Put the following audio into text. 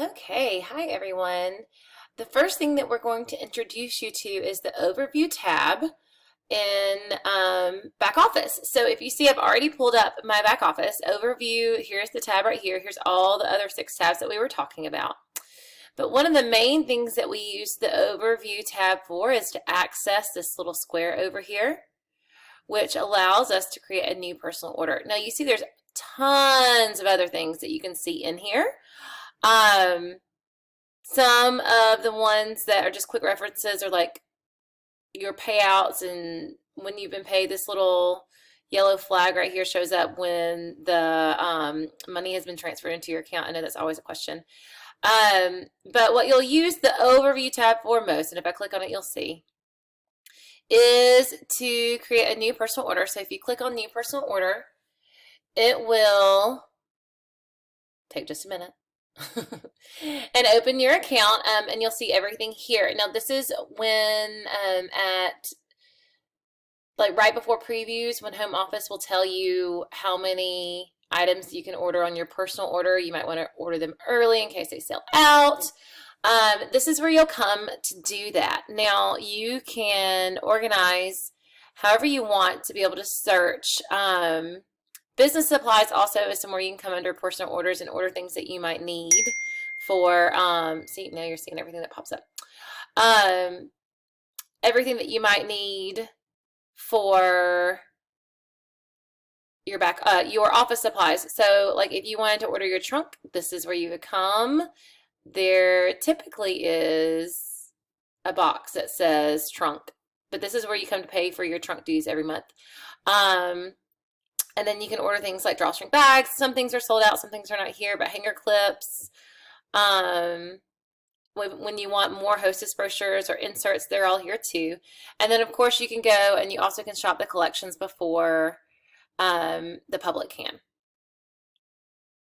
Okay, hi everyone. The first thing that we're going to introduce you to is the Overview tab in Back Office. So if you see, I've already pulled up my Back Office Overview. Here's the tab right here. Here's all the other 6 tabs that we were talking about. But one of the main things that we use the Overview tab for is to access this little square over here, which allows us to create a new personal order. Now you see there's tons of other things that you can see in here. Some of the ones that are just quick references are like your payouts and when you've been paid. This little yellow flag right here shows up when the money has been transferred into your account. I know that's always a question. But what you'll use the Overview tab for most, and if I click on it, you'll see, is to create a new personal order. So if you click on New Personal Order, it will take just a minute. And open your account, and you'll see everything here. Now this is when at like right before previews, when Home Office will tell you how many items you can order on your personal order. You might want to order them early in case they sell out. This is where you'll come to do that. Now you can organize however you want to be able to search. Business supplies also is somewhere you can come under personal orders and order things that you might need for, see, now you're seeing everything that pops up. Everything that you might need for your office supplies. So like if you wanted to order your trunk, this is where you would come. There typically is a box that says trunk, but this is where you come to pay for your trunk dues every month. And then you can order things like drawstring bags. Some things are sold out, some things are not here, but hanger clips. When you want more Hostess brochures or inserts, they're all here too. And then of course you can go and you also can shop the collections before the public can.